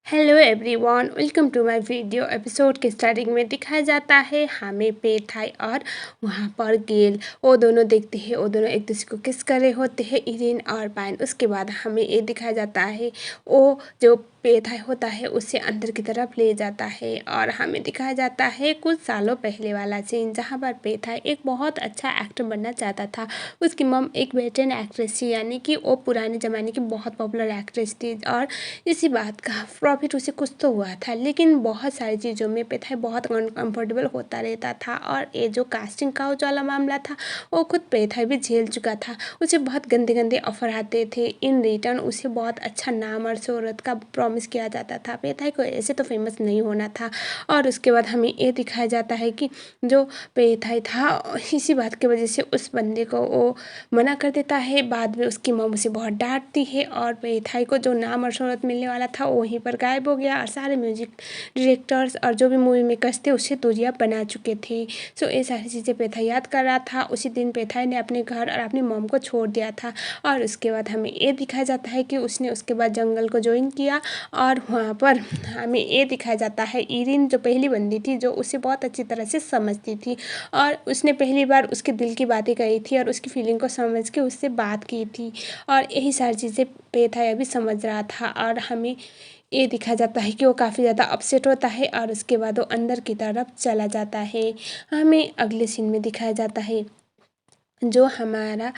Hello everyone, welcome to my video. Episode के starting में दिखाया जाता है हमें पेथाई और वहाँ पर गेल। वो दोनों देखते हैं, वो दोनों एक दूसरे को किस कर रहे होते हैं, इरिन और पाइन। उसके बाद हमें ये दिखाया जाता है वो जो पेथाई होता है उसे अंदर की तरफ ले जाता है और हमें दिखाया जाता है कुछ सालों पहले वाला सीन, जहाँ पर पेथाई एक बहुत अच्छा एक्टर बनना चाहता था। उसकी मम एक वेटरन एक्ट्रेस थी, यानी कि वो पुराने ज़माने की बहुत पॉपुलर एक्ट्रेस थी और इसी बात का प्रॉफिट उसे कुछ तो हुआ था। लेकिन बहुत सारी चीज़ों में पेथाई बहुत अनकम्फर्टेबल होता रहता था और ये जो कास्टिंग काउच वाला मामला था वो खुद पेथाई भी झेल चुका था। उसे बहुत गंदे गंदे ऑफर आते थे, इन रिटर्न उसे बहुत अच्छा नाम और शोहरत का प्रॉमिस किया जाता था। पेथाई को ऐसे तो फेमस नहीं होना था। और उसके बाद हमें ये दिखाया जाता है कि जो पेथाई था इसी बात की वजह से उस बंदे को वो मना कर देता है। बाद में उसकी मम उसे बहुत डांटती है और पेथाई को जो नाम और शोहरत मिलने वाला था वो वहीं पर गायब हो गया और सारे म्यूजिक डायरेक्टर्स और जो भी मूवी मेकर्स थे उसे दूरियां बना चुके थे। सो ये सारी चीज़ें पेथाई याद कर रहा था। उसी दिन पेथाई ने अपने घर और अपनी मॉम को छोड़ दिया था और उसके बाद हमें ये दिखाया जाता है कि उसने उसके बाद जंगल को ज्वाइन किया और वहाँ पर हमें ये दिखाया जाता है इरिन जो पहली बंदी थी जो उसे बहुत अच्छी तरह से समझती थी और उसने पहली बार उसके दिल की बातें कही थी और उसकी फीलिंग को समझ के उससे बात की थी और यही सारी चीज़ें पेथाई अभी समझ रहा था। और हमें ये दिखाया जाता है कि वो काफ़ी ज़्यादा अपसेट होता है और उसके बाद वो अंदर की तरफ चला जाता है। हमें अगले सीन में दिखाया जाता है जो हमारा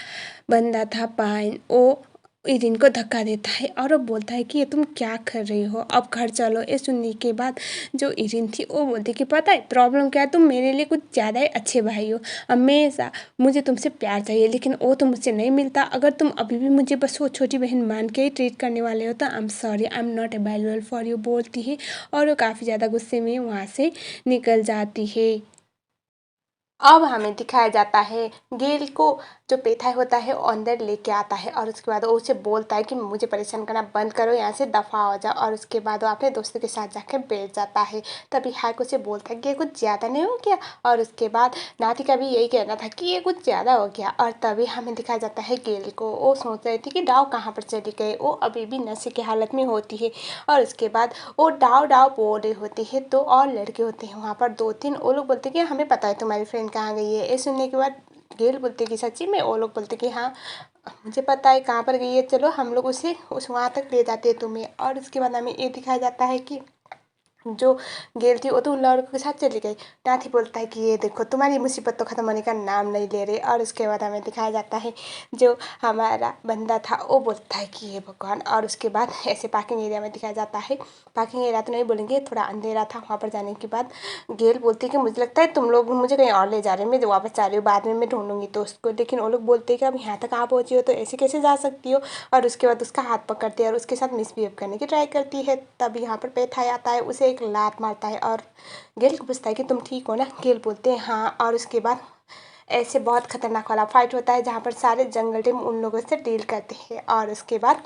बंदा था पाइन, वो इरिन को धक्का देता है और वो बोलता है कि ये तुम क्या कर रही हो, अब घर चलो। ये सुनने के बाद जो इरिन थी वो बोलती कि पता है प्रॉब्लम क्या है, तुम मेरे लिए कुछ ज़्यादा ही अच्छे भाई हो। हमेशा मुझे तुमसे प्यार चाहिए लेकिन वो तो मुझसे नहीं मिलता। अगर तुम अभी भी मुझे बस वो छोटी बहन मान के ही ट्रीट करने वाले हो तो I am sorry, I am not available for you बोलती है और वो काफ़ी ज़्यादा गुस्से में वहाँ से निकल जाती है। अब हमें दिखाया जाता है गेल को जो पेथाई होता है वो अंदर लेके आता है और उसके बाद वो उसे बोलता है कि मुझे परेशान करना बंद करो, यहाँ से दफ़ा हो जाओ। और उसके बाद वो अपने दोस्तों के साथ जाकर बैठ जाता है। तभी हैक उसे बोलता है कि ये कुछ ज़्यादा नहीं हो गया। और उसके बाद नाती का भी यही कहना था कि ये कुछ ज़्यादा हो गया। और तभी हमें दिखाया जाता है गेल को, वो सोच रही थी कि डाव कहाँ पर चली गई, वो अभी भी नशे की हालत में होती है। और उसके बाद वो डाव डाव बोल रही होती है तो और लड़के होते हैं वहाँ पर दो तीन, वो लोग बोलते हैं कि हमें पता है तुम्हारी फ्रेंड कहाँ गई है। ये सुनने के बाद गेल बोलते कि सच्ची में, वो लोग बोलते कि हाँ मुझे पता है कहाँ पर गई है, चलो हम लोग उसे उस वहाँ तक ले जाते हैं तुम्हें। और उसके बाद हमें ये दिखाया जाता है कि जो गेल थी वो तो उन लड़कों के साथ चली गई। नाथी बोलता है कि ये देखो तुम्हारी मुसीबत तो ख़त्म होने का नाम नहीं ले रही। और उसके बाद हमें दिखाया जाता है जो हमारा बंदा था वो बोलता है कि ये भगवान। और उसके बाद ऐसे पार्किंग एरिया में दिखाया जाता है, पार्किंग एरिया तो नहीं बोलेंगे, थोड़ा अंधेरा था। वहाँ पर जाने के बाद गेल बोलती है कि मुझे लगता है तुम लोग मुझे कहीं और ले जा रहे हैं, मैं वापस जा रही हूँ, बाद में मैं ढूंढूंगी तो उसको। लेकिन वो लोग बोलते हैं कि अब यहाँ तक आप पहुँची हो तो ऐसे कैसे जा सकती हो। और उसके बाद उसका हाथ पकड़ती है और उसके साथ मिसबिहेव करने की ट्राई करती है। तब यहाँ पर पेथाई आता है, उसे एक लात मारता है और गेल को पूछता है कि तुम ठीक हो ना। गेल बोलते हैं हाँ। और उसके बाद ऐसे बहुत खतरनाक वाला फाइट होता है जहाँ पर सारे जंगल टीम उन लोगों से डील करते हैं। और उसके बाद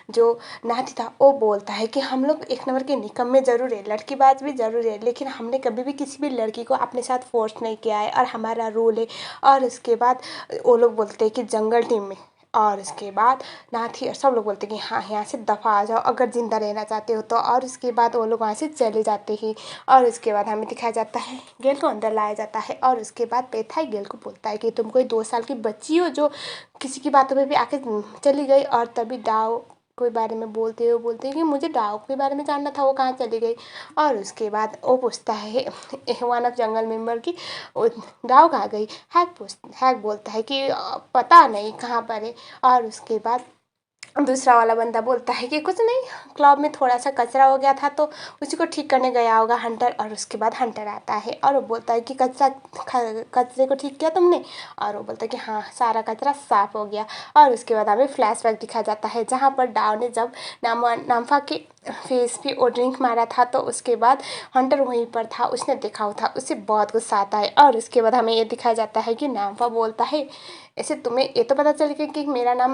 जो नाती था वो बोलता है कि हम लोग एक नंबर के निकम्मे ज़रूर है, लड़कीबाज भी ज़रूर है, लेकिन हमने कभी भी किसी भी लड़की को अपने साथ फोर्स नहीं किया है और हमारा रूल है। और उसके बाद वो लोग बोलते हैं कि जंगल टीम में। और उसके बाद नाथी और सब लोग बोलते हैं कि हाँ यहाँ से दफ़ा आ जाओ अगर ज़िंदा रहना चाहते हो तो। और उसके बाद वो लोग वहाँ से चले जाते हैं। और उसके बाद हमें दिखाया जाता है गेल को अंदर लाया जाता है और उसके बाद पेथाई गेल को बोलता है कि तुम कोई 2 साल की बच्ची हो जो किसी की बातों में भी आके चली गई। और तभी डाव के बारे में बोलते हुए बोलते हैं कि मुझे डाव के बारे में जानना था, वो कहाँ चली गई। और उसके बाद वो पूछता है वन ऑफ जंगल मेंबर की डाव कहाँ गई। हैक बोलता है कि पता नहीं कहाँ पर है। और उसके बाद दूसरा वाला बंदा बोलता है कि कुछ नहीं, क्लब में थोड़ा सा कचरा हो गया था तो उसी को ठीक करने गया होगा हंटर। और उसके बाद हंटर आता है और वो बोलता है कि कचरे को ठीक किया तुमने। और वो बोलता है कि हाँ सारा कचरा साफ हो गया। और उसके बाद हमें फ्लैशबैक दिखाया जाता है जहाँ पर डाव ने जब नाम्फा के फेस पे वो ड्रिंक मारा था तो उसके बाद हंटर वहीं पर था, उसने देखा हुआ था, उससे बहुत गुस्सा आता है। और उसके बाद हमें ये दिखाया जाता है कि नाम्फा बोलता है ऐसे तुम्हें ये तो पता चल गया कि मेरा नाम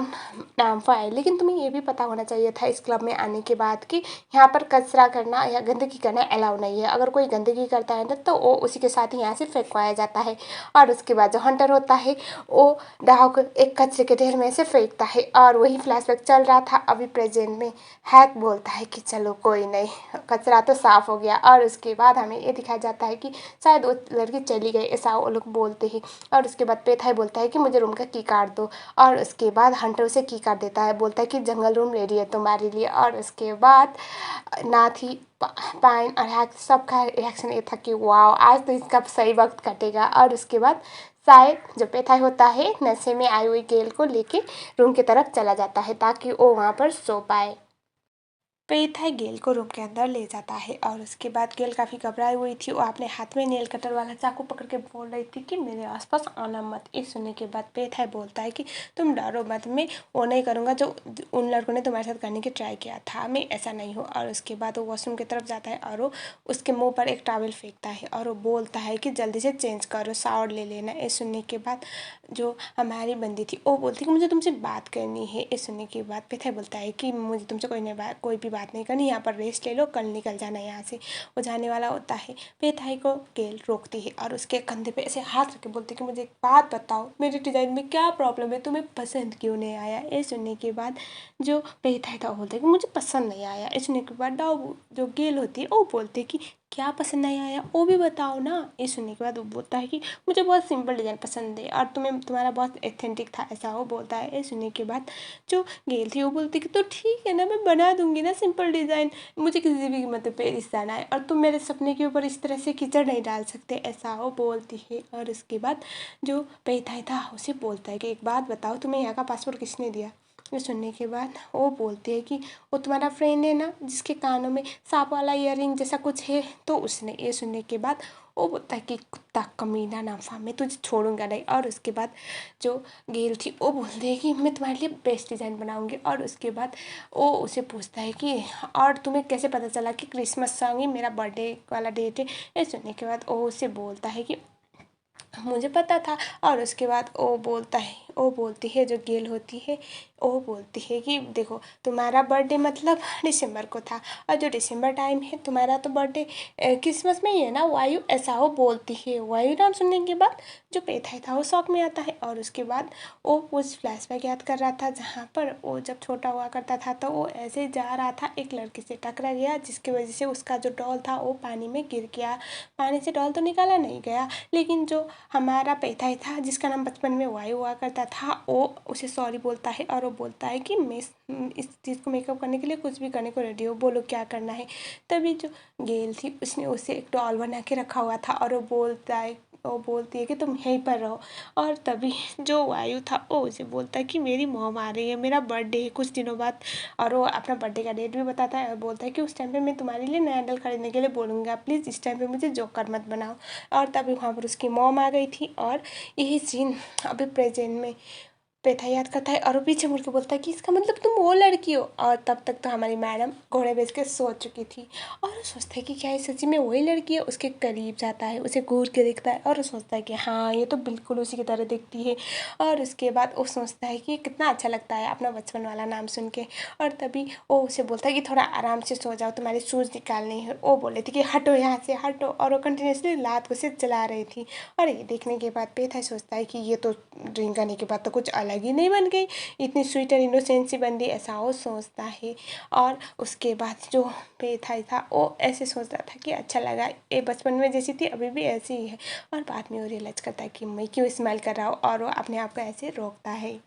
नाम्फा है, लेकिन तुम्हें ये भी पता होना चाहिए था इस क्लब में आने के बाद कि यहाँ पर कचरा करना या गंदगी करना अलाउ नहीं है। अगर कोई गंदगी करता है ना तो वो उसी के साथ ही यहाँ से फेंकवाया जाता है। और उसके बाद जो हंटर होता है वो डाव को एक कचरे के ढेर में से फेंकता है। और वही फ्लैशबैक चल रहा था अभी प्रेजेंट में। हैक बोलता है कि चलो कोई नहीं, कचरा तो साफ़ हो गया। और उसके बाद हमें ये दिखाया जाता है कि शायद वो लड़की चली गई, ऐसा वो लोग बोलते हैं। और उसके बाद पेथाई बोलता है कि मुझे रूम का की कार्ड दो। और उसके बाद हंटर उसे की कार्ड देता है, बोलता है कि जंगल रूम रेडी है तुम्हारे लिए। और उसके बाद नाथी, पाइन और हैक सबका रिएक्शन ये था कि वाह, आज तो इसका सही वक्त कटेगा। और उसके बाद शायद जो पेथाई होता है नशे में आई हुई गेल को लेके रूम की तरफ चला जाता है ताकि वो वहाँ पर सो पाए। पेथाई गेल को रूम के अंदर ले जाता है और उसके बाद गेल काफ़ी घबराई हुई थी। वो अपने हाथ में नेल कटर वाला चाकू पकड़ के बोल रही थी कि मेरे आसपास आना मत। ये सुनने के बाद पेथाई बोलता है कि तुम डरो मत, मैं वो नहीं करूँगा जो उन लड़कों ने तुम्हारे साथ करने की ट्राई किया था, मैं ऐसा नहीं हूँ। और उसके बाद वो वॉशरूम की तरफ जाता है और वो उसके मुँह पर एक टॉवल फेंकता है और वो बोलता है कि जल्दी से चेंज करो, शावर ले लेना। ये सुनने के बाद जो हमारी बंदी थी वो बोलती कि मुझे तुमसे बात करनी है। ये सुनने के बाद पेथाई बोलता है कि मुझे तुमसे कोई भी बात नहीं करनी, यहाँ पर रेस्ट ले लो, कल निकल जाना यहाँ से। वो जाने वाला होता है, पेथाई को गेल रोकती है और उसके कंधे पे ऐसे हाथ रख के बोलती है कि मुझे एक बात बताओ, मेरे डिज़ाइन में क्या प्रॉब्लम है, तुम्हें पसंद क्यों नहीं आया। ये सुनने के बाद जो पेथाई था वो बोलता है कि मुझे पसंद नहीं आया। ये सुनने के बाद डाउ जो गेल होती है वो बोलती है कि क्या पसंद नहीं आया, वो भी बताओ ना। ये सुनने के बाद वो बोलता है कि मुझे बहुत सिंपल डिज़ाइन पसंद है और तुम्हें तुम्हारा बहुत एथेंटिक था, ऐसा वो बोलता है। ये सुनने के बाद जो गेल थी वो बोलती कि तो ठीक है ना, मैं बना दूंगी ना सिंपल डिज़ाइन, मुझे किसी भी कीमत पे पेरिस जाना है और तुम मेरे सपने के ऊपर इस तरह से कीचड़ नहीं डाल सकते, ऐसा वो बोलती है। और उसके बाद जो पेथाई था उसे बोलता है कि एक बात बताओ, तुम्हें यहाँ का पासपोर्ट किसने दिया। ये सुनने के बाद वो बोलती है कि वो तुम्हारा फ्रेंड है ना जिसके कानों में सांप वाला ईयरिंग जैसा कुछ है, तो उसने। ये सुनने के बाद वो बोलता है कि कुत्ता कमीना नाफा, मैं तुझे छोड़ूंगा नहीं। और उसके बाद जो गेल थी वो बोलती है कि मैं तुम्हारे लिए बेस्ट डिज़ाइन बनाऊंगी। और उसके बाद वो उसे पूछता है कि और तुम्हें कैसे पता चला कि क्रिसमस सॉन्ग ही मेरा बर्थडे वाला डेट है। ये सुनने के बाद वो उसे बोलता है कि मुझे पता था। और उसके बाद वो बोलती है जो गेल होती है, वो बोलती है कि देखो तुम्हारा बर्थडे मतलब दिसंबर को था और जो दिसंबर टाइम है तुम्हारा तो बर्थडे क्रिसमस में ही है ना वायु, ऐसा वो बोलती है। वायु नाम सुनने के बाद जो पेथाई था वो शौक में आता है और उसके बाद वो उस फ्लैशबैक याद कर रहा था जहाँ पर वो जब छोटा हुआ करता था तो वो ऐसे ही जा रहा था, एक लड़के से टकरा गया जिसकी वजह से उसका जो डॉल था वो पानी में गिर गया। पानी से डॉल तो निकाला नहीं गया, लेकिन जो हमारा पेथाई था जिसका नाम बचपन में वायु हुआ करता था वो उसे सॉरी बोलता है और वो बोलता है कि मैं इस चीज़ को मेकअप करने के लिए कुछ भी करने को रेडी हो, बोलो क्या करना है। तभी जो गेल थी उसने उसे एक डॉल बना के रखा हुआ था और वो बोलती है कि तुम यहीं पर रहो। और तभी जो वायु था वो उसे बोलता है कि मेरी मॉम आ रही है, मेरा बर्थडे है कुछ दिनों बाद। और वो अपना बर्थडे का डेट भी बताता है और बोलता है कि उस टाइम पे मैं तुम्हारे लिए नया डॉल खरीदने के लिए बोलूँगा, प्लीज़ इस टाइम पे मुझे जोकर मत बनाओ। और तभी वहाँ पर उसकी मॉम आ गई थी और यही सीन अभी प्रेजेंट में पेथा याद करता है और वो पीछे मुड़ के बोलता है कि इसका मतलब तुम वो लड़की हो। और तब तक तो हमारी मैडम घोड़े बेच के सो चुकी थी और वो सोचता है कि क्या ये सच्ची में वही लड़की है। उसके करीब जाता है, उसे घूर के देखता है और वो सोचता है कि हाँ ये तो बिल्कुल उसी की तरह दिखती है। और उसके बाद वो सोचता है कि कितना अच्छा लगता है अपना बचपन वाला नाम सुन के। और तभी वो उसे बोलता है कि थोड़ा आराम से सो जाओ, तुम्हारे शूज़ निकालने हैं। वो बोले थे कि हटो यहाँ से हटो, और वो कंटिन्यूसली लात को से चला रही थी। और ये देखने के बाद पेथा सोचता है कि ये तो ड्रिंक करने के बाद तो कुछ अलग ही नहीं बन गई, इतनी स्वीट और इनोसेंट सी बन गई, ऐसा वो सोचता है। और उसके बाद जो पेथाई था वो ऐसे सोचता था कि अच्छा लगा, ये बचपन में जैसी थी अभी भी ऐसी ही है। और बाद में वो रियलाइज़ करता है कि मैं क्यों स्माइल कर रहा हूँ और वो अपने आप को ऐसे रोकता है।